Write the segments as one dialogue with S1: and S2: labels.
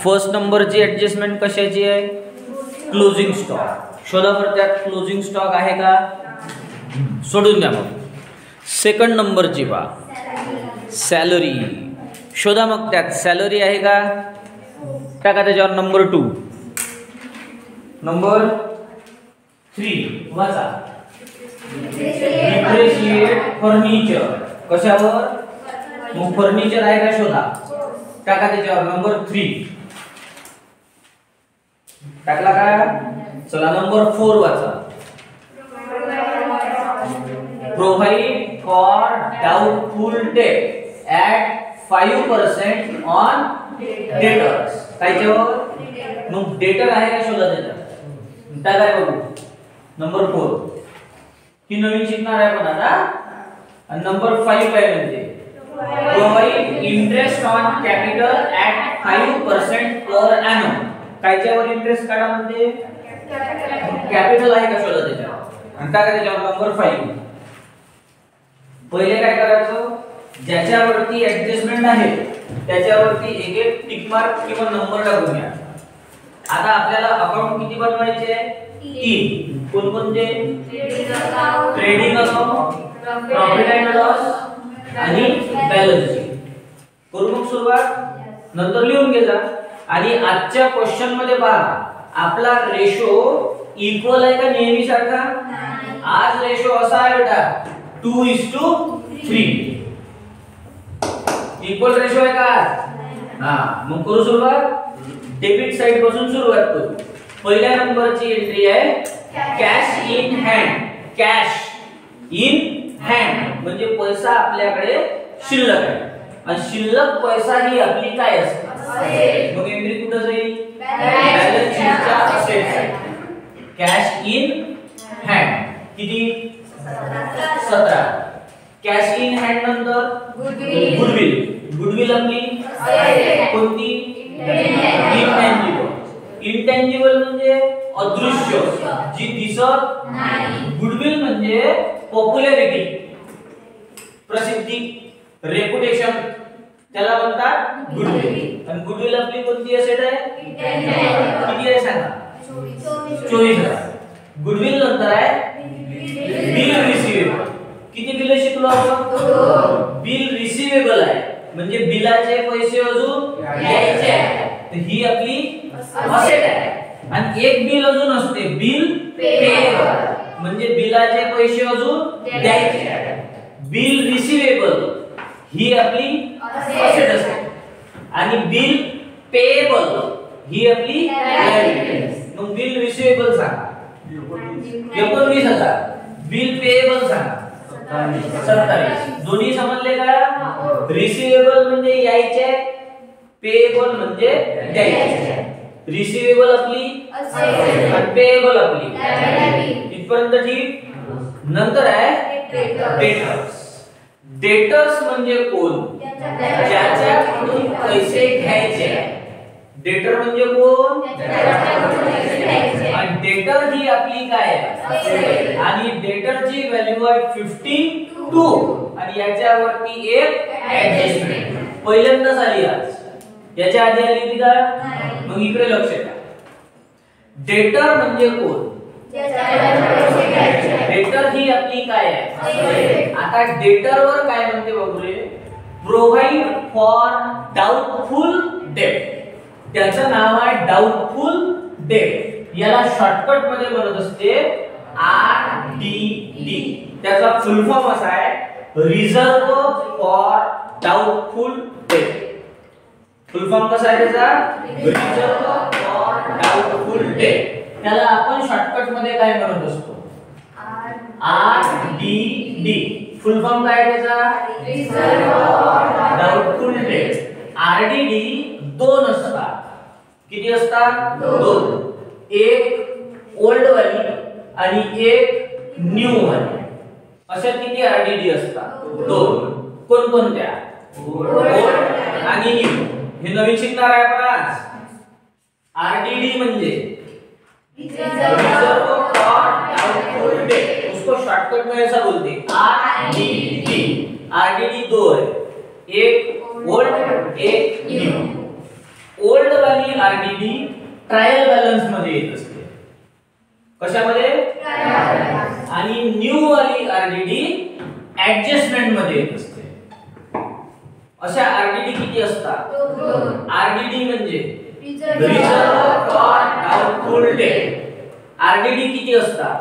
S1: First नंबरची adjustment कशाची आहे? Closing stock. शोधा बरं त्यात क्लोजिंग स्टॉक आहे का? सोडून द्या. मग सेकंड नंबरची सॅलरी. शोधा मग त्यात सॅलरी आहे का? टाका त्याच्यावर नंबर 2. नंबर 3 वाचा. Depreciate furniture. कशावर? मग फर्निचर आहे का शोधा. टाका त्याच्यावर नंबर 3. टाकला का? चला नंबर 4 वाचा. Provide for doubtful debt at 5% on debtors. कायच्यावर? मग डेटर आहे का शोधा त्याच्यात. टाका बघू नंबर 4. ही नवीन शिकणार आहे पण आता. आणि नंबर 5 आहे म्हणजे provide interest on capital at 5% per annum. कायच्यावर इंटरेस्ट काढा म्हणते? कॅपिटल आहे का शोधा त्याच्यावर. आणि टाका त्याच्यावर नंबर 5. पहिले काय करायचं? ज्याच्यावरती ऍडजस्टमेंट आहे त्याच्यावरती एक एक टिक मार्क किंवा नंबर टाकून घ्या. आता आपल्याला अकाउंट किती बनवायचे? 3. कोणकोणते? Trading account, profit and loss आणि बॅलन्स शीट. करू मग सुरुवात. नंतर लिहून घे जा. आणि आजच्या क्वेश्चन मध्ये पहा आपला रेशो इक्वल आहे का नेहमी सारखा? आज रेशो असा आहे बेटा 2:3. इक्वल रेशो आहे का? मग करू सुरुवात. डेबिट साइड पासून सुरुवात करू. पहिल्या नंबरची एंट्री आहे cash in hand. Cash in hand म्हणजे पैसा आपल्याकडे शिल्लक आहे. आणि शिल्लक पैसा ही आपली काय असते? मग एंट्री कुठे जाईल? बॅलन्स शीटच्या asset side. Cash in hand किती? 17. कॅश इन हँड नंतर गुडविल. गुडविल आपली कोणती? इनटँजिबल. इनटँजिबल म्हणजे अदृश्य, जी दिसत नाही. गुडविल म्हणजे पॉप्युलॅरिटी, प्रसिद्धी, रेप्युटेशन, त्याला म्हणतात गुडविल. आणि गुडविल आपली कोणती असेट आहे? किती आहे सांगा? 24,000. गुडविल नंतर आहे बिल रिसिवेबल. किती बिल शिकलो आपण? बिल रिसिवेबल आहे म्हणजे बिलाचे पैसे अजून द्यायचे आहे. तर ही आपली असेट आहे. आणि एक बिल अजून असते बिल पेएबल म्हणजे बिलाचे पैसे अजून द्यायचे आहे. बिल रिसिवेबल ही आपली असेट असते. आणि बिल पेएबल ही आपली लायबिलिटी. मग बिल रिसिवेबल सांगा 19,000. बिल पेएबल सांगा 27. दोन्ही समजले का? रिसिवेबल म्हणजे यायचे, पेएबल म्हणजे द्यायचे. रिसिवेबल आपली आणि पेएबल आपली. इथपर्यंत ठीक. नंतर आहे डेटर्स. डेटर्स म्हणजे कोण? ज्याच्याकडून पैसे घ्यायचे. डेटर म्हणजे कोण? आणि डेटर ही आपली काय आहे? आणि डेटरची व्हॅल्यू आहे 52. आणि याच्यावरती एक ऍडजस्टमेंट पहिल्यांदाच आली आज. याच्या आधी आली होती का? मग इकडे लक्ष द्या. डेटर म्हणजे कोण? डेटर ही आपली काय आहे? आता डेटर वर काय म्हणते बघू रे? Provide for doubtful debt. त्याचं नाव आहे डाउटफुल डेट. याला शॉर्टकट मध्ये म्हणत असते RDD. त्याचा फुल फॉर्म असा आहे reserve for doubtful date. Full form कसा आहे त्याचा? Reserve for doubtful date. त्याला आपण शॉर्टकट मध्ये काय म्हणत असतो? RDD. फुल फॉर्म काय आहे त्याचा? Reserve for doubtful date. RDD 2 असतात. किती असतात? 2. एक ओल्ड वाली आणि एक न्यू वाली. अशा किती RDD असतात? 2. कोणकोणत्या? ओल्ड आणि न्यू. हे नवीन शिकणार आहे आपण आज. RDD म्हणजे रिजर्व फॉर डाउटफुल डेट. उसको शॉर्टकट में ऐसा बोलते हैं RDD. RDD 2 है, एक ओल्ड एक न्यू. ओल्ड वाली आरडीडी ट्रायल बॅलन्स मध्ये येत असते. कशामध्ये? आणि न्यू वाली आरडीडी ऍडजस्टमेंट मध्ये येत असते. अशा आरडीडी किती असतात? आरडीडी म्हणजे reserve for doubtful date. RDD किती असतात?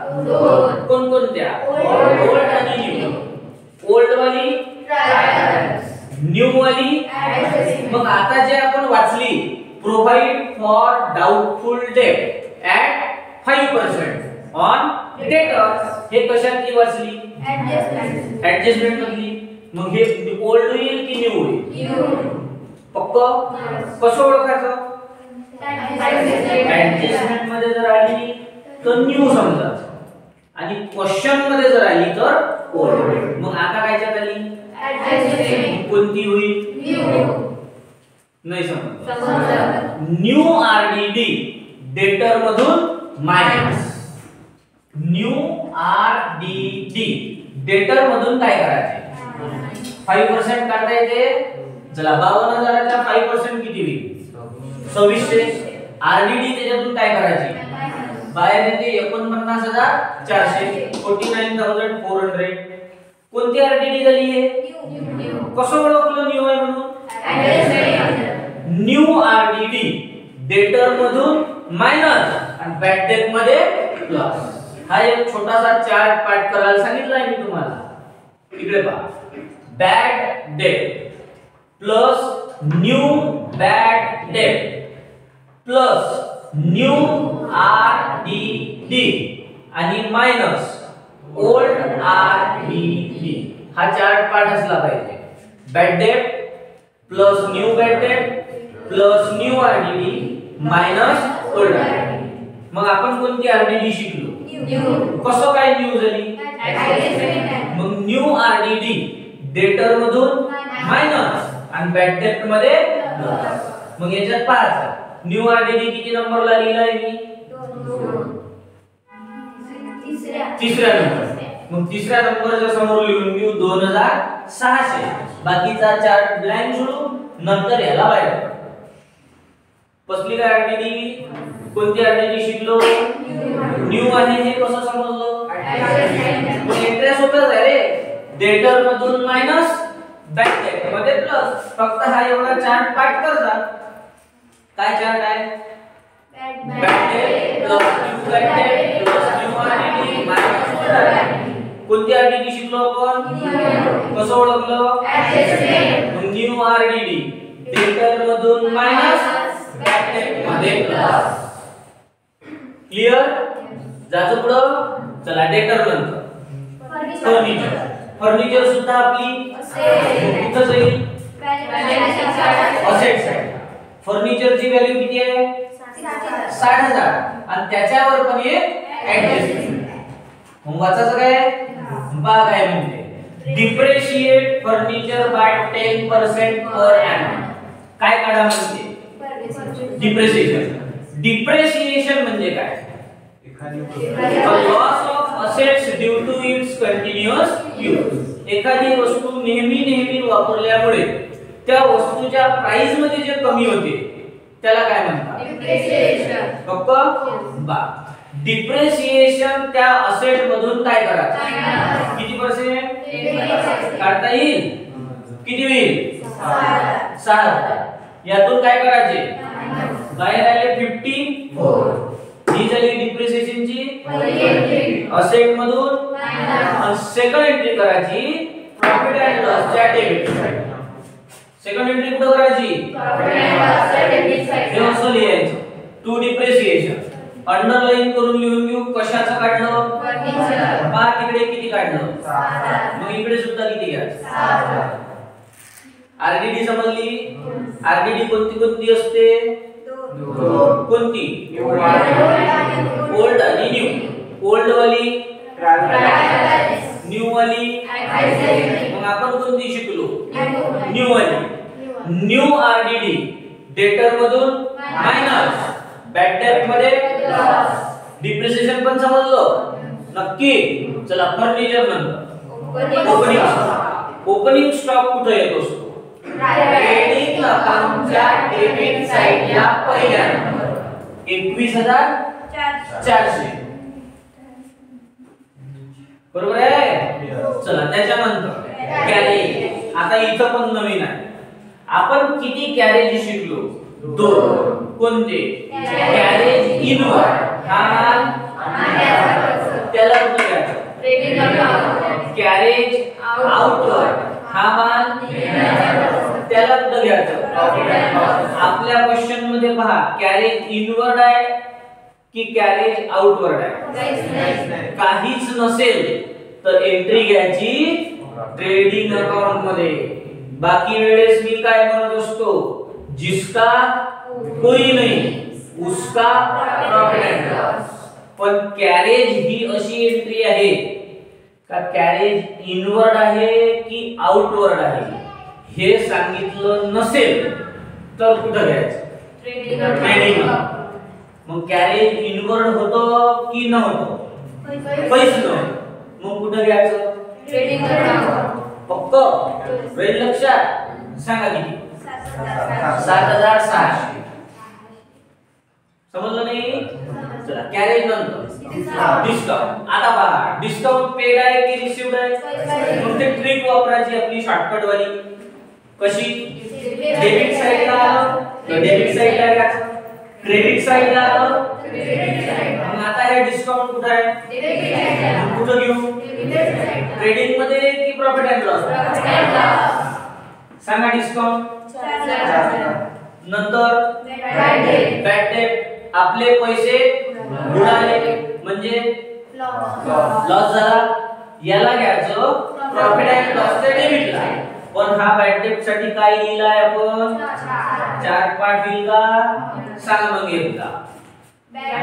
S1: कोणकोणत्या? ओल्ड आणि न्यू. ओल्ड वाली, न्यू वाली. मग आता जे आपण वाचली, provide for doubtful debt at 5% on debtors, हे कशातली वाचली? ऍडजस्टमेंट मधली. मग हे ओल्ड होईल की न्यू होईल? पक्क. कसं ओळखायचं? ऍडजस्टमेंट मध्ये जर आली तर न्यू समजायचं आणि क्वेश्चन मध्ये जर आली तर ओल्ड. मग आता कायच्यात आली? कोणती होईल? नाही समजलं. न्यू आरडीडी डेटर मधून मायनस. न्यू आरडीडी डेटर मधून काय करायचे? 5% काढता येते. चला 52,000च्या 5% किती होईल? 2600. आरडीडी त्याच्यातून काय करायची? बाहेर येते 49,400, 49,400. कोणती आरडीडी झाली आहे? कसं ओळखलं न्यू आहे म्हणून? न्यू आरडीडी डेटर मधून मायनस आणि बॅड डेट मध्ये प्लस. हा एक छोटासा चार्ट पाठ करायला सांगितलाय मी तुम्हाला. इकडे पहा. Bad debt plus new bad debt plus new RDD आणि मायनस ओल्ड आरडीडी. हा चार्ट पाठ असला पाहिजे. Bad debt plus new bad debt plus new RDD minus old RDD. मग आपण कोणती आरडीडी शिकलो? कसं काय न्यू झाली? मग न्यू आरडीडी डेटर मधून मायनस आणि बॅड डेट मध्ये प्लस. मग याच्यात पाहायचं न्यू आरडीडी किती नंबरला लिहिलाय मी? तिसऱ्या नंबर. मग तिसऱ्या नंबरच्या समोर लिहून घेऊ 2600. बाकीचा चार्ट ब्लँक सोडू. नंतर याला बाहेर पसली काय आरडीडी? कोणती आरडीडी शिकलो? न्यू आहे. हे कसं समजलं? एंट्री सोपच आहे रे. डेटर मधून मायनस बॅक डेट मध्ये प्लस. फक्त हा एवढा चार्ट पाठ करता. काय चार्ट आहे? Bad debt plus new bad debt plus new RDD minus old RDD. कोणती आरडीडी शिकलो आपण? कसं ओळखलं? न्यू आरडीडी डेटर मधून मायनस बॅक डेट मध्ये प्लस. क्लियर? जायचं पुढं. चला डेटर नंतर फर्निचर. फर्निचर सुद्धा आपली कुठं जाईल? Asset side. फर्निचरची व्हॅल्यू किती आहे? 60,000 आणि त्याच्यावर पण एक ऍडजस्टमेंट. मग वाचायचं काय? भाग आहे म्हणजे depreciate furniture by 10% per annum. काय काढा म्हणते? डिप्रिशिएशन. डिप्रिशिएशन म्हणजे काय? Loss of assets due to its continuous use. एखादी वस्तू नेहमी वापरल्यामुळे त्या वस्तूच्या प्राइस मध्ये जे कमी होते त्याला काय म्हणतात? डिप्रिशिएशन. बा डिप्रिशिएशन त्या असेट मधून काय करायचं? किती पर्सेंट काढता येईल? किती होईल? 6,000. यातून काय करायचे? बाहेर आले 54. ही झाली डिप्रिसिएशनची असेट मधून. सेकंड एंट्री करायची प्रॉफिट अँड लॉस च्या डेबिट साइड. सेकंड एंट्री कुठे करायची? प्रॉफिट अँड लॉस च्या डेबिट साइड. हे असं लिहायचं. टू डिप्रिसिएशन अंडरलाइन करून लिहून घेऊ. कशाचं काढलं? फर्निचर. पहा तिकडे किती काढलं? 6,000. मग इकडे सुद्धा किती घ्यायचं? 6,000. आरडीडी समजली? आरडीडी कोणती असते? कोणती? ओल्ड आणि न्यू. ओल्ड वाली, न्यू वाली. मग आपण कोणती शिकलो? न्यू वाली. न्यू आरडीडी डेटर मधून मायनस बॅड डेट मध्ये प्लस. डिप्रिसिएशन पण समजलं नक्की. चला फर्निचर नंतर ओपनिंग स्टॉक. ओपनिंग स्टॉक कुठे येत असतो? ट्रेडिंग अकाउंट अकाउंटच्या डेबिट साइडला पहिल्या नंबर 21,400 बरोबर आहे. चला त्याच्यानंतर कॅरेज. आता इथं पण नवीन आहे. आपण किती कॅरेज शिकलो? 2. कोणते? कॅरेज इनवर्ड हा त्याला कुठे घ्यायचं? कॅरेज आउटवर्ड हा माल त्याला कुठे घ्यायचं? आपल्या क्वेश्चन मध्ये पहा कॅरेज इनवर्ड आहे की कॅरेज आउटवर्ड आहे? काहीच नसेल तर एंट्री घ्यायची ट्रेडिंग अकाउंट मध्ये. बाकी वेळेस मी काय म्हणत असतो? जिसका कोई नहीं उसका प्रॉफिट एंड लॉस. पण कॅरेज ही अशी एंट्री आहे का कॅरेज इनवर्ड आहे की आउटवर्ड आहे हे सांगितलं नसेल तर कुठं घ्यायचं? ट्रेडिंग. मग कॅरेज इनवर्ड होतं की नव्हतं? काहीच नव्हतं. मग कुठं घ्यायचं? ट्रेडिंग. पक्क वेळ लक्षात सांगा किती? 7,600. समजलं नाही? चला कॅरेज नंतर डिस्काउंट. आता पहा डिस्काउंट पेड आहे की रिसीव्ड आहे? मग ते ट्रिक वापरायची आपली शॉर्टकट वाली. कशी? डेबिट साइडला आलं तर डेबिट साइडला घ्यायचं, क्रेडिट साइडला आलं मग आता हे डिस्काउंट कुठे आहे? कुठं घेऊ? ट्रेडिंग मध्ये की प्रॉफिट अँड लॉस? सांगा डिस्काउंट. नंतर बॅड डेट. आपले पैसे बुडाले म्हणजे लॉस झाला. याला घ्यायचं प्रॉफिट अँड लॉस च्या डेबिटला. पण हा बॅड डेट साठी काय लिहिलाय आपण? 4 पार्ट लिहिल का? सांगा मग एकदा. Bad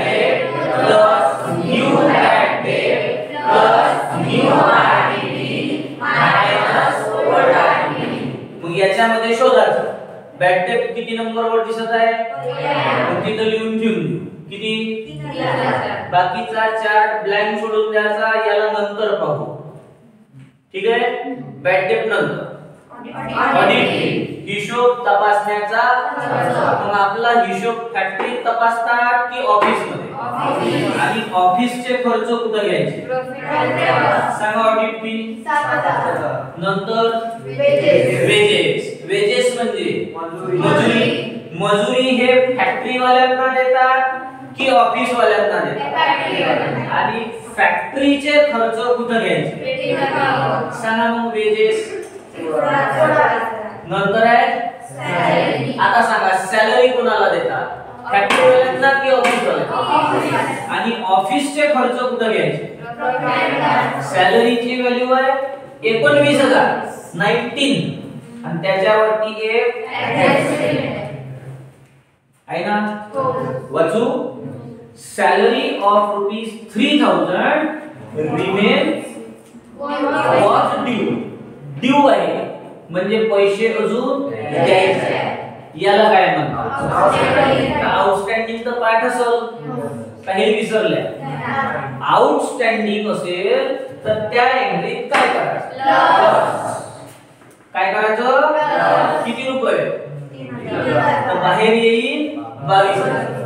S1: debt plus new bad debt plus new RDD minus overdraft. मग याच्यामध्ये शोधायचं बॅड डेट किती नंबरवर दिसत आहे? तिथं लिहून ठेवून देऊ. किती? बाकीचा चार्ट ब्लँक सोडून द्यायचा. याला नंतर पाहू. ठीक आहे. बॅड डेट नंतर ऑडिट हिशोब तपासण्याचा. मग आपला हिशोब फॅक्टरीत तपासतात की ऑफिस मध्ये? आणि ऑफिसचे खर्च कुठे घ्यायचे? सांगा. Audit fee. नंतर वेजेस. वेजेस म्हणजे मजुरी. मजुरी हे फॅक्टरी वाल्यांना देतात की ऑफिस वाल्यांना देतात? आणि फॅक्टरीचे खर्च कुठे घ्यायचे? सांगा मग. वेजेस. नंतर आहे आता सांगा सॅलरी कोणाला देतात? फॅक्टरी वाल्यांना की ऑफिस वाल्यांना? आणि ऑफिसचे खर्च कुठे घ्यायचे? सॅलरीची व्हॅल्यू आहे 19,000 19 आणि त्याच्यावरती एक आहे ना? वाचू. Salary of ₹3,000 remain was due. Due आहे म्हणजे पैसे अजून द्यायचे. याला काय म्हणतात? आउटस्टँडिंग तर पाठ असेल काही विसरल्या. आउटस्टँडिंग असेल तर त्या एंट्रीत काय करायचं? काय करायचं? किती रुपये? तर बाहेर येईल 22,000.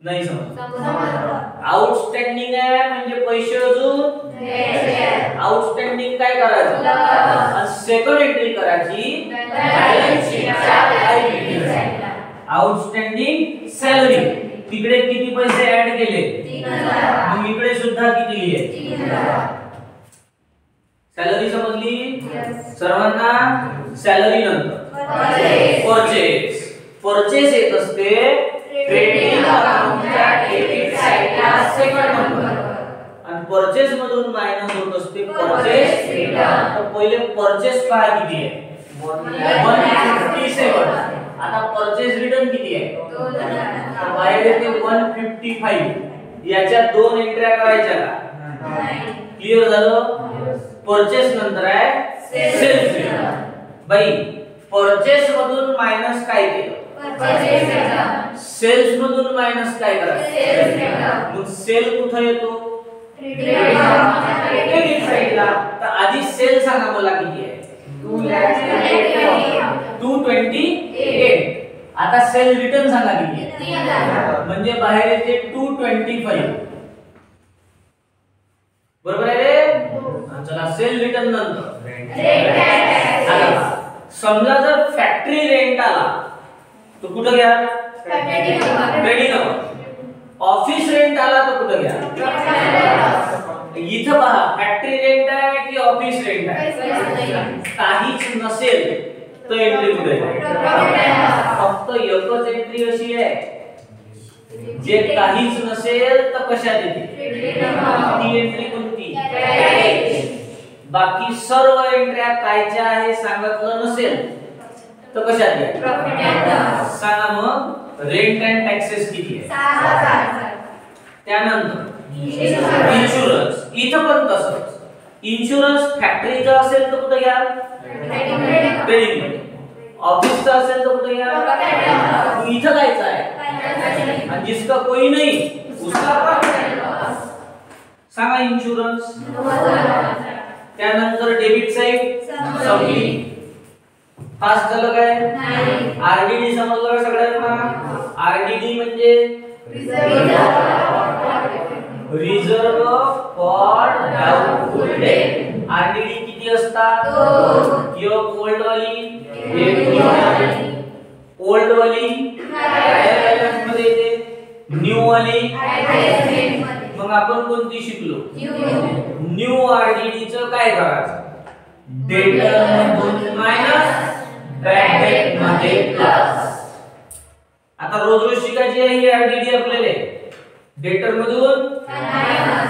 S1: नाही समज. आउटस्टँडिंग आहे म्हणजे पैसे अजून आउटस्टँडिंग काय करायचं? सेकंड एंट्री करायची बॅलन्स शीटच्या लायबिलिटी साइडला. Outstanding salary. तिकडे किती पैसे ऍड केले? 3,000. मग इकडे सुद्धा किती लिहिले? 3,000. सॅलरी समजली सर्वांना? सॅलरी नंतर परचेस. परचेस येत असते ट्रेडिंग अकाउंटच्या डेबिट साइडला सेकंड नंबर. आणि परचेस मधून मायनस होत असते परचेस रिटर्न. तर पहिले परचेस पहा किती आहे? 157. आता परचेस रिटर्न किती आहे? 2,000. बाहेर येते 155. याच्या 2 एंट्र्या करायच्या का? क्लिअर झालं? परचेस नंतर आहे सेल्स रिटर्न. बाई परचेस मधून मायनस काय केलं? सेल्स मधून मायनस काय करायचं? मग सेल कुठे येतो? क्रेडिट साइडला. तर आधी सेल सांगा मला किती आहे? 220 आता सेल रिटर्न सांगा किती आहे?
S2: 3000.
S1: म्हणजे बाहेर येते 225. बरोबर आहे रे? चला सेल रिटर्न नंतर आता समजा जर फॅक्टरी रेंट आला तो कुठं घ्या? Trading account. ऑफिस रेंट आला तो कुठं घ्या? इथं पहा फॅक्टरी रेंट आहे की ऑफिस रेंट आहे? काहीच नसेल तर एंट्री कुठे आहे? फक्त एकच एंट्री अशी आहे जे काहीच नसेल तर कशात येते? ती एंट्री कोणती? बाकी सर्व एंट्र्या कायच्या आहे सांगितलं नसेल तर कशात आहे? सांगा मग रेंट अँड टॅक्सेस किती आहे? त्यानंतर इन्शुरन्स. इथं पण तसंच. इन्शुरन्स फॅक्टरीचा असेल तर कुठे घ्या? ट्रेडिंग मध्ये. ऑफिसचा असेल तर कुठे घ्या? इथं जायचं आहे आणि जिसका कोई नहीं उसका सांगा इन्शुरन्स. त्यानंतर डेबिट साइड संपली. फास्ट झालं काय? आरडीडी समजलं का सगळ्यांना? आरडीडी म्हणजे reserve for doubtful date. RDD किती असतात? एक ओल्ड वाली, एक न्यू वाली. ओल्ड वाली ट्रायल बॅलन्स मध्ये येते, न्यू वाली मग आपण कोणती शिकलो? न्यू आरडीडी चं काय करायचं? डेटर मधून मायनस, बॅड डेट मध्ये प्लस. आता रोज रोज शिकायची आहे ही आरडीडी आपल्याला. डेटर मधून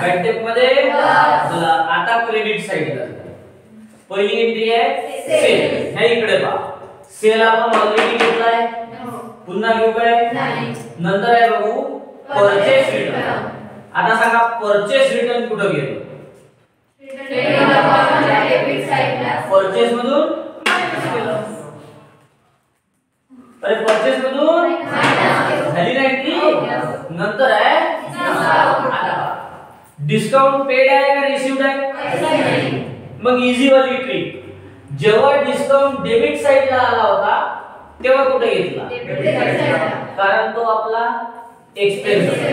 S1: बॅड डेट मध्ये चला आता क्रेडिट साइडला. पहिली एंट्री आहे सेल. हे इकडे पहा. सेल आपण ऑलरेडी घेतलाय. पुन्हा घेऊ काय? नंतर आहे बघू परचेस रिटर्न. आता सांगा परचेस रिटर्न कुठे गेलो? परचेस मधून अरे परचेस मधून झाली नाही की नंतर आहे डिस्काउंट पेड आहे का रिसीव्ड आहे? मग इझी वाली ट्रिक. जेव्हा डिस्काउंट डेबिट साइडला आला होता तेव्हा कुठे घेतला? कारण तो आपला एक्सपेन्स आहे.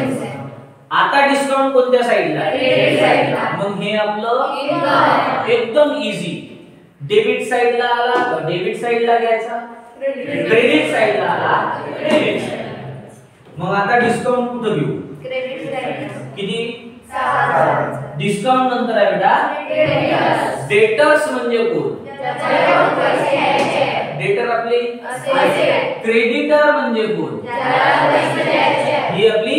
S1: आता डिस्काउंट कोणत्या साइडला आहे? मग हे आपलं एकदम इझी. डेबिट साइडला आला तर डेबिट साइडला घ्यायचा, क्रेडिट साइडला आला क्रेडिट साइड. मग आता डिस्काउंट कुठे घेऊ? किती? डिस्काउंट नंतर आहे बेटा डेटर्स म्हणजे कोण? डेटर आपली. क्रेडिटर म्हणजे कोण? ही आपली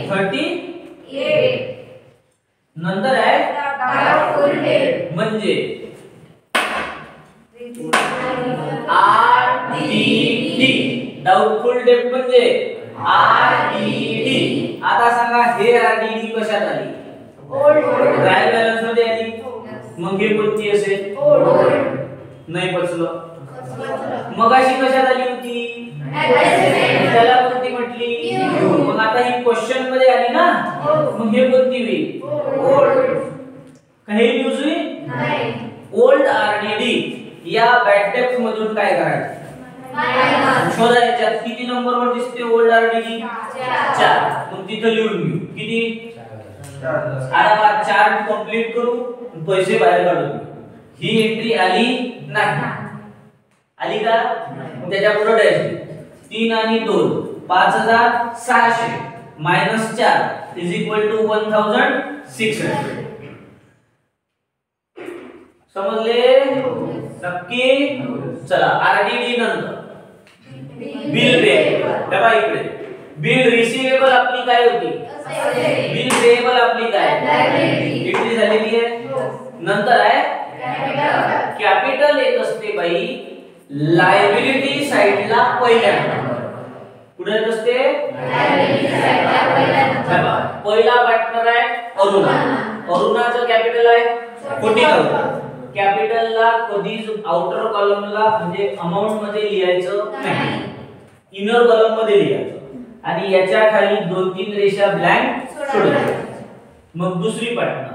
S1: 38. नंतर आहे म्हणजे आरडीडी. डाउटफुल डेट म्हणजे आरडीडी. आता सांगा हे आरडीडी कशात आली? ट्रायल बॅलन्स मध्ये आली. मग हे कोणती असेल? नाही पचलं. मगाशी कशात आली होती? त्याला कोणती म्हटली? मग आता ही क्वेश्चन मध्ये आली ना, मग हे कोणती होईल? ओल्ड. काही न्यूज होईल? ओल्ड आरडीडी या बॅड डेट मधून काय करायचं? शोधायच्या. किती नंबरवर दिसते ओल्ड आरडीडी? 4. मग तिथं लिहून घेऊ. किती? आता 4 कंप्लीट करू, पैसे बाहेर काढू. ही एंट्री आली नाही. आली का? मग त्याच्या पुढे डॅश. 3 आणि 2 5600 मायनस 4 इज इक्वल टू 1600. समजले? नक्की? चला आरडीडी नंतर बिल पे. बघा इकडे बिल रिसीवेबल आपली काय होती? बिल पेएबल आपली काय? एंट्री झालेली आहे. नंतर आहे कॅपिटल येत असते बाई लायबिलिटी साइडला पहिल्यांदा. कुठे येत असते? लायबिलिटी साइडला पहिल्यांदा. पहिला पार्टनर आहे अरुणा. अरुणाचं कॅपिटल आहे 40,000. कॅपिटलला कधीच आउटर कॉलमला म्हणजे अमाउंट मध्ये लिहायचं नाही, इनर कॉलम मध्ये लिहायचं. आणि याच्या खाली 2-3 रेषा ब्लँक सोडायच्या. मग दुसरी पार्टनर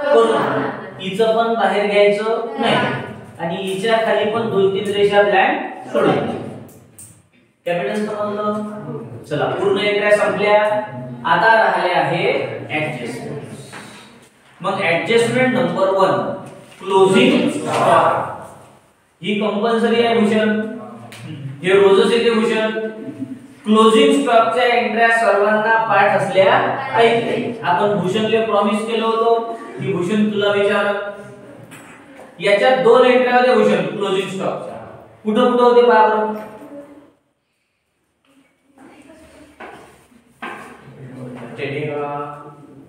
S1: करुणा. हिचं पण बाहेर घ्यायचं नाही आणि हिच्या खाली पण 2-3 रेषा ब्लँक सोडायच्या. कॅपिटल समजलं. चला पूर्ण एंट्र्या संपल्या. आता राहिले आहे ऍडजस्टमेंट. मग ऍडजस्टमेंट नंबर 1 क्लोजिंग स्टॉक. ही कंपल्सरी आहे भूषण, हे रोजच येते भूषण. क्लोजिंग स्टॉकच्या एंट्र्या सर्वांना पाठ असल्या पाहिजे. आपण भूषणले प्रॉमिस केलं होतं की भूषण तुला विचारत. याच्यात 2 एंट्र्या होत्या भूषण क्लोजिंग स्टॉकच्या. कुठं कुठं होते पहा बरं.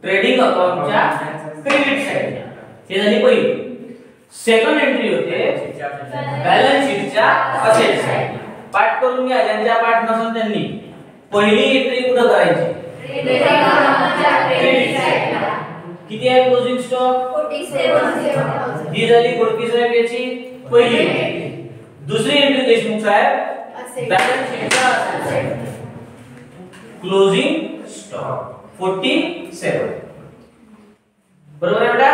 S1: ट्रेडिंग अकाउंटच्या क्रेडिट साइड हे झाली पहिली. सेकंड एंट्री होते बॅलन्स शीटच्या असेट साइड. पाठ करून घ्या ज्यांच्या पाठ नसेल त्यांनी. पहिली एंट्री कुठं करायची? क्रेडिट साइडला. किती आहे क्लोजिंग स्टॉक? 47. ही झाली 47 याची पहिली एंट्री. दुसरी एंट्री देशमुख साहेब बॅलन्स शीटच्या असेट साइड. Closing stock 47. बरोबर आहे बेटा.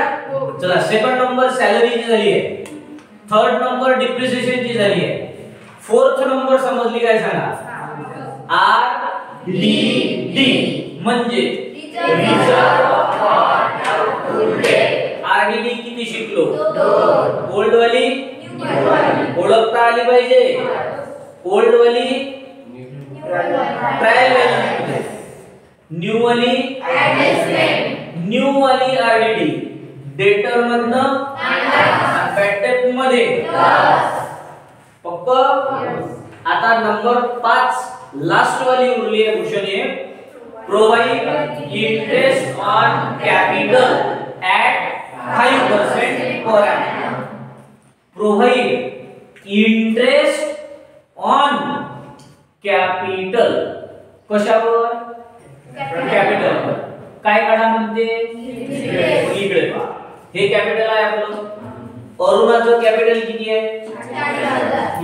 S1: चला सेकंड नंबर सॅलरीची झाली आहे. थर्ड नंबर डिप्रिसिएशनची झाली आहे. फोर्थ नंबर समजली काय सांगा? RDD म्हणजे RDD किती शिकलो? ओल्ड वाली ओळखता आली पाहिजे. ओल्ड वाली ट्रायल वाली, न्यू वाली ऍडजस्टमेंट, न्यू वाली RDD. डेटर मधनं बॅटअप मध्ये पक्क. आता नंबर 5 लास्ट वाली उरली आहे भूषण. हे provide interest on capital at 5% per annum. Provide interest on capital. कशावर? कॅपिटल. काय काढा म्हणते? इकडे पहा. हे कॅपिटल आहे आपलं. अरुणाचं कॅपिटल किती आहे?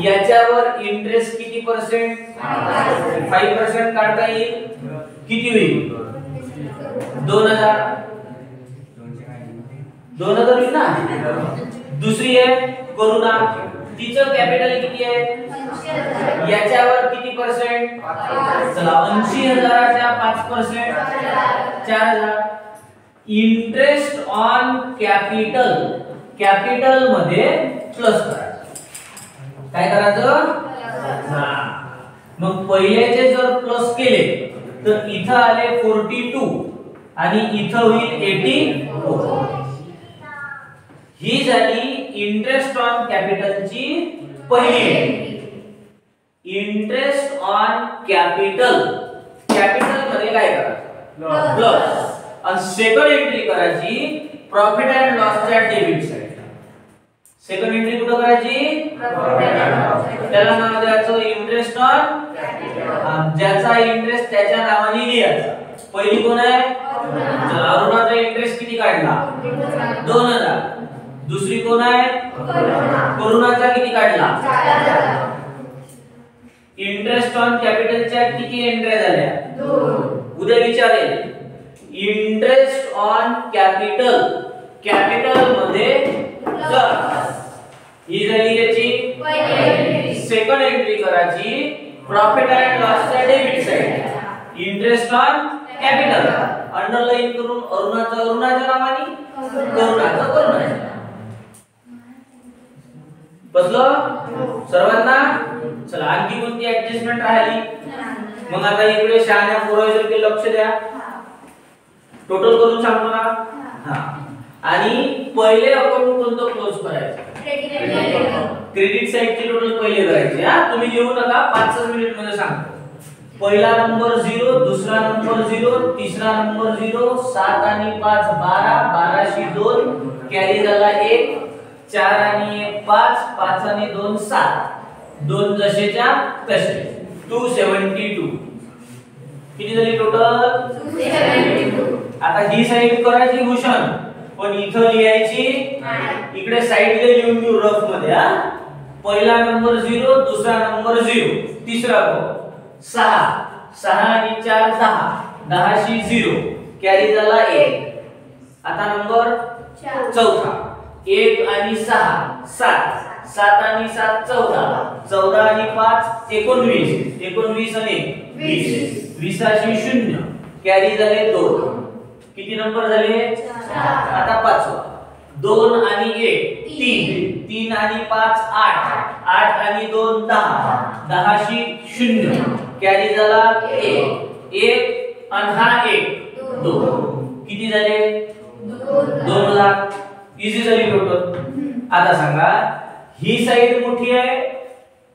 S1: याच्यावर इंटरेस्ट किती पर्सेंट? 5% काढता येईल. किती होईल? 2000. 2000 होईल ना. दुसरी आहे करुणा. तिचं कॅपिटल किती आहे? याच्यावर किती पर्सेंट? चला 80,000च्या 5% 4000. Interest on capital. कॅपिटल मध्ये प्लस करायचं. काय करायचं? मग पहिल्याचे जर प्लस केले तर इथं आले 42 आणि इथं होईल 84. ही झाली इंटरेस्ट ऑन कॅपिटलची पहिली entry. Interest on capital. Capital मध्ये काय करायचं? प्लस. आणि सेकंड एंट्री करायची प्रॉफिट अँड लॉसच्या डेबिट साइड. सेकंड एंट्री कुठं करायची? त्याला नाव द्यायचं इंटरेस्ट ऑन. ज्याचा इंटरेस्ट त्याच्या नावाने लिहायचा. पहिली कोण आहे? अरुणाचा इंटरेस्ट किती काढला? 2000. दुसरी कोण आहे? करुणाचा किती काढला? 4000. इंटरेस्ट ऑन कॅपिटलच्या किती एंट्री झाल्या? 2. उद्या विचारेल इंटरेस्ट ऑन कॅपिटल. कॅपिटल मध्ये प्लस. ही झाली याची पहिली. सेकंड एंट्री करायची प्रॉफिट अँड लॉसच्या debit side. Interest on capital underline करून अरुणाचं अरुणाच्या नावाने, करुणाचं करुणाच्या. बसलं सर्वांना? चला आणखी कोणती ऍडजस्टमेंट राहिली? मग आता इकडे शहाण्या पोरांकडे लक्ष द्या. टोटल करून सांगतो ना. हां. आणि पहिले अकाउंट कोणतं क्लोज करायचं? क्रेडिट साइडची टोटल पहिले करायची. हा तुम्ही लिहू नका, 5 मिनिट मध्ये सांगतो. पहिला नंबर 0, दुसरा नंबर 0, तिसरा नंबर 0, 7 आणि 5 12, 12 शी 2 कॅरी झाला 1, 4 आणि 1 5, 5 आणि 2 7, 2 जसेच्या तसे 272. किती झाली टोटल? 272. आता ही साइड करायची भूषण, पण इथं लिहायची इकडे साइडला लिहून घेऊ रफ मध्ये. हा पहिला नंबर 0, दुसरा नंबर 0, तिसरा 6, 6 आणि 4 10, 10 शी 0 कॅरी झाला 1. आता नंबर चौथा 1 आणि 6 7, 7 आणि 7 14, 14 आणि 5 19, 19 आणि 20, 20शी 0, कॅरी झाले 2. किती नंबर झाले? 4. आता 5वा 2 आणि 1 3, 3 आणि 5 8, 8 आणि 2 10, 10शी 0, कॅरी झाला 1, 1 आणि हा 1 2. किती झाले? 2 लाख. इझी झाली टोटल. आता सांगा ही साइड मोठी आहे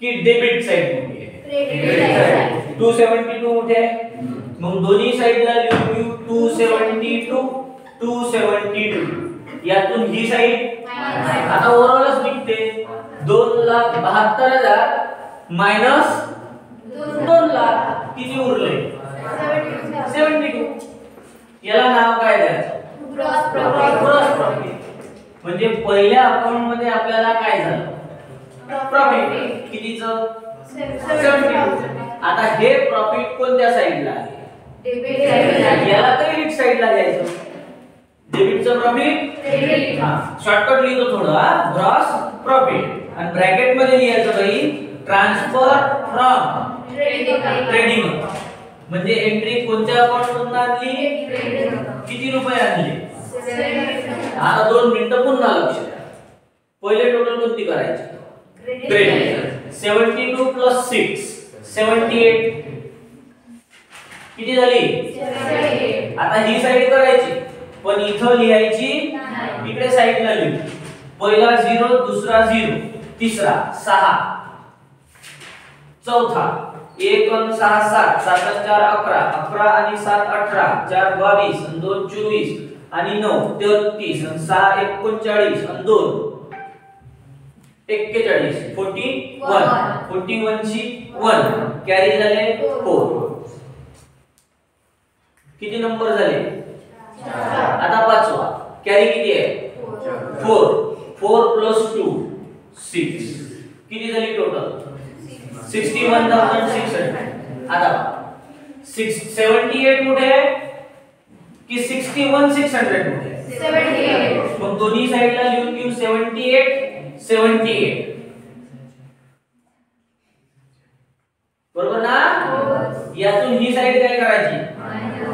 S1: की डेबिट साइड मोठी आहे? Debit side. 272 मोठी आहे, मग दोन्ही साइडला लिहू 272, 272. यातून ही साइड आता ओव्हरऑलच निघते 2,72,000 मायनस 2 लाख. किती उरले? 72. याला नाव काय द्यायचं? Gross profit. म्हणजे पहिल्या अकाउंट मध्ये आपल्याला काय झालं? प्रॉफिट. कितीचं? 72. आता हे प्रॉफिट कोणत्या साइडला आहे? डेबिट साइडला. याला क्रेडिट साइडला घ्यायचं. डेबिटचं प्रॉफिट क्रेडिट. हां, शॉर्टकट लिहितो थोडं. ग्रॉस प्रॉफिट आणि ब्रॅकेट मध्ये लिहायचं बाई ट्रान्सफर फ्रॉम ट्रेडिंग. म्हणजे एंट्री कोणत्या अकाउंट मधून आणली? किती रुपये आणले? आता 2 मिनिटं पुन्हा लक्ष द्या. पहिले टोटल कोणती करायची? क्रेडिट. 72 प्लस 6 78. किती झाली? 78. आता ही साइड करायची पण इथं लिहायची इकडे साइडला लिहू. पहिला 0, दुसरा 0, तिसरा 6, चौथा 1 आणि 6 7, 7 आणि 4 11, 11 आणि 7 18, 4 22 आणि 2 24 आणि 9 33 आणि 6 39 आणि 2 41, 41, 41 ची 1, कॅरी झाले 4. किती नंबर झाले? 4. आता 5वा कॅरी किती आहे? 4. 4 प्लस 2 6. किती झाली टोटल? 61,600. आता 78 मोठे आहे की 61,600 मोठे आहे? 78. मग दोन्ही साइडला लिहून घेऊ 78 78. बरोबर ना? यातून ही साइड काय करायची?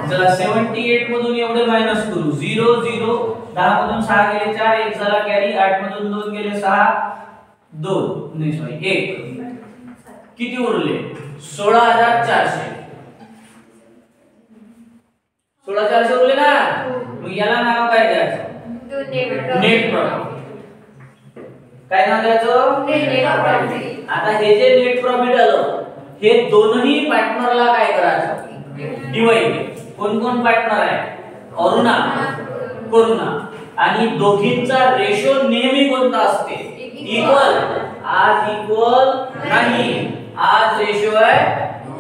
S1: चला 78 मधून एवढे मायनस करू. 0 0, 10 मधून 6 गेले 4, 1 झाला कॅरी. 8 मधून 2 गेले 6, 2 नाही सॉरी 1. किती उरले? 16,400. 16,400 उरले ना? मग याला नाव काय द्यायचं? Net profit. काय नाव द्यायचं? Net profit. आता हे जे नेट प्रॉफिट आलं हे दोन्ही पार्टनरला काय करायचं? डिवाइड. कोण कोण पार्टनर आहे? अरुणा, करुणा. आणि दोघींचा रेशो नेहमी कोणता असते? इक्वल. आज इक्वल नाही, आज रेशो आहे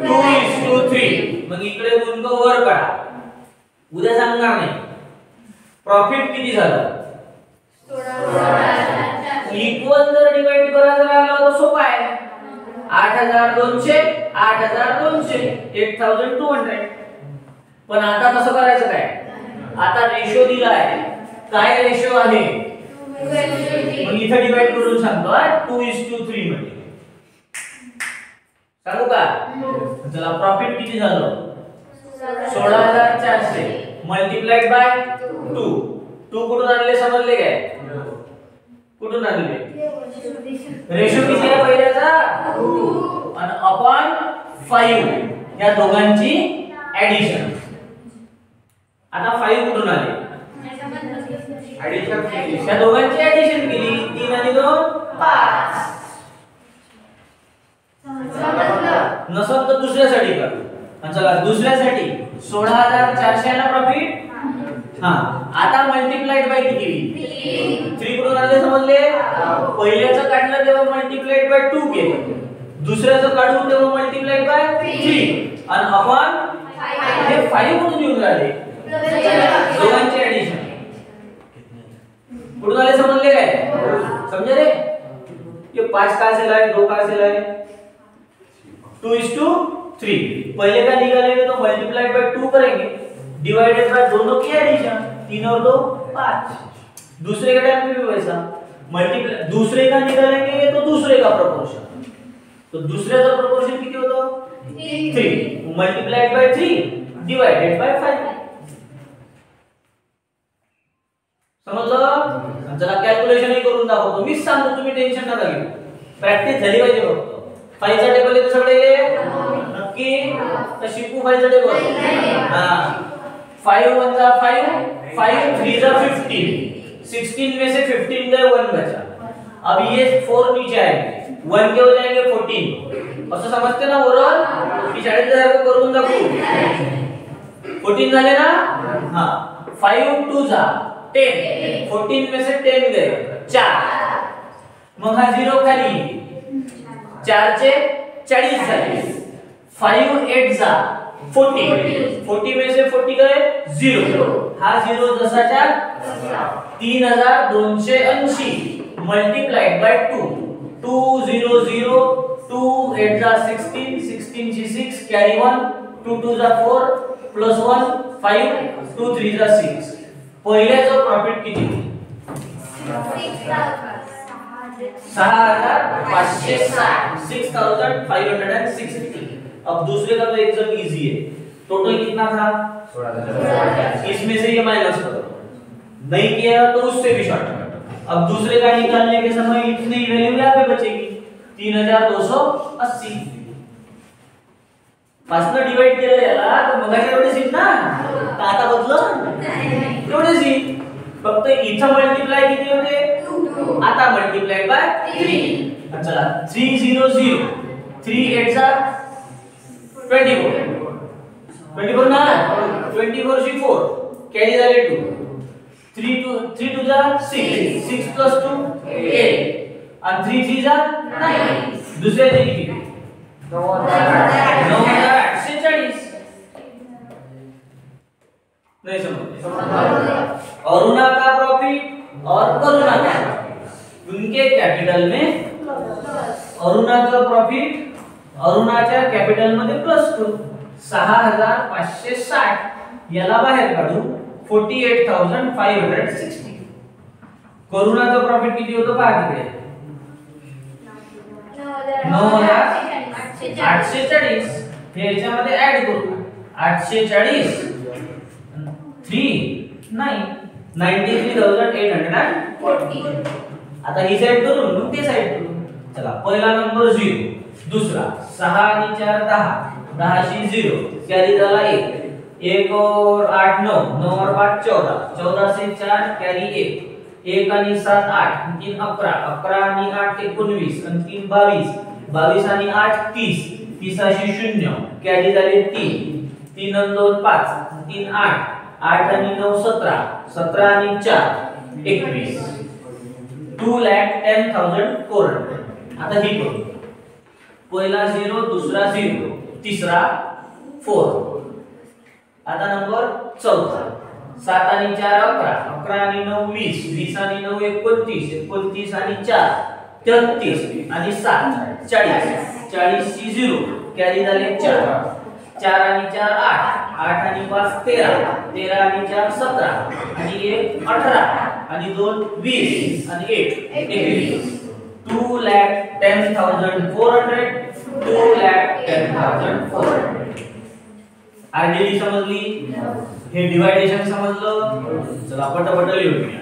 S1: 2:3. मग इकडे गुणक वर काढा. उद्या सांगणार नाही. प्रॉफिट किती झालं? इक्वल जर डिवाइड करायचं राहिलं तर सोपं आहे. 8,200 8,200 8,200. पण आता कसं करायचं काय? आता रेशो दिला आहे. काय रेशो आहे? मग इथे डिवाइड करून सांगतो 2:3 मध्ये. सांगू का? चला प्रॉफिट किती झालं? 16,400 मल्टिप्लाइड बाय 2. 2 कुठून आणले समजले काय? कुठून आणले? रेशो किती आहे पहिल्याचा? 2 आणि अपॉन 5 या दोघांची ऍडिशन. आता 5 कुठून आले? ऍडिशन केली. या दोघांची ऍडिशन केली. 3 आणि 2 5. नसत तर दुसऱ्यासाठी कर. चला दुसऱ्यासाठी 16,400 ला प्रॉफिट. हां आता मल्टिप्लाइड बाय किती? 3 कुठून आले समजले? पहिल्याचं काढलं तेव्हा मल्टिप्लाइड बाय 2 केलं. दुसऱ्याचं काढून तेव्हा मल्टिप्लाइड बाय 3 आणि अपॉन हे 5 कुठून येऊन राहिले? दोघांची ऍडिशन. कुठून आले समजले काय? समझे रे? ये 5 का से लाए 2 का से लाए 2:3. पहले का निकालेंगे तो मल्टीप्लाइड बाय 2 करेंगे, डिवाइडेड बाय दोनों की एडिशन. 3 और 2 5. दूसरे के टाइम में भी वैसा मल्टीप्लाई दूसरे का निकालेंगे तो दूसरे का प्रोपोर्शन, तो दूसरे का प्रोपोर्शन किती होतं 3 मल्टीप्लाइड बाय 3 डिवाइडेड बाय 5. समजलं? चला कॅल्क्युलेशन ही करून दाखवतो. मीच सांगतो, तुम्ही टेन्शन नका घेऊ. प्रॅक्टिस झाली पाहिजे फक्त. 5 चा टेबल येतो सगळे नक्की तर शिकू 5 चा टेबल. हां 5 1 जा 5 5 3 जा 15 16 में से 15 गए 1 बचा. अब ये 4 नीचे आएंगे 1 के हो जाएंगे 14. असं समजते ना ओरल की शाळेत जायचं करून दाखवू. 14 झाले ना. हां 5 2 जा 10 14 में से 10 गए 4. मग हा 0 खाली 4 चे 40 झाले. 5 8 जा 40 40 में से 40 गए 0. हा 0 जसाच्या 3280 मल्टीप्लाइड बाय 2 2 0 0 2 8 जा 16 16 ची 6 कॅरी 1 2 2 जा 4 प्लस 1 5 2 3 जा 6. पहिल्याचं प्रॉफिट किती? 6560. अब दूसरे का तो एकदम इजी है. टोटल कितना था 16,000. इसमें से ये माइनस करो, नहीं किया तो उससे भी शॉर्ट कट. अब दूसरे का निकालने के समय इतनी वैल्यू यहाँ पे बचेगी 3280. पाचनं डिवाइड केलं याला तर मगाशी एवढेच येत ना. आता बदलं एवढेच येईल. फक्त इथं मल्टीप्लाय किती होते आता मल्टीप्लाय बाय 3. चला 300 3 8 जा 24 ना 24 शी 4 कॅरी झाले 2 3 2 जा 6 6 प्लस 2 8 आणि 3 3 जा 9. दुसऱ्याचे किती 9840. नहीं समझ. अरुणा का प्रॉफिट और करुणा का प्रॉफिट उनके कैपिटल में अरुणा का प्रॉफिट अरुणाच्या कॅपिटल मध्ये प्लस 2 6560 याला बाहेर काढू 48560. करुणाचं प्रॉफिट किती होतं पहा तिकडे 9840. हे याच्यामध्ये ऍड करू 840 3 9 93,840. आता ही साइड करून मग ते साइड करू. चला पहिला नंबर 0 दूसरा 6 आणि 4 10 10 शी 0 कॅरी झाला 1 1 और 8 9 9 और 5 14 14 से 4 कॅरी 1 1 आणि 7 8 3 11 11 आणि 8 19 आणि 3 22 22 आणि 8 30 30 शी 0 कॅरी झाले 3 3 आणि 2 5 3 8 8 आणि 9 17 17 आणि 4 21 2,10,400. आता ही करू. पहिला 0 दूसरा 0 तीसरा 4. आता नंबर चौथा 7 आणि 4 11 11 आणि 9 20 20 आणि 9 29 29 आणि 4 33 आणि 7 40 40 ची 0 कॅरी झाले 4 4 आणि 4 8 8 आणि 5 13 13 आणि 4 17 आणि 1 18 आणि 2 20 आणि 1 21. 2,10,400 2,10,400. आरडीडी समजली. हे डिवाइडेशन समजलं. चला पटापट लिहून घ्या.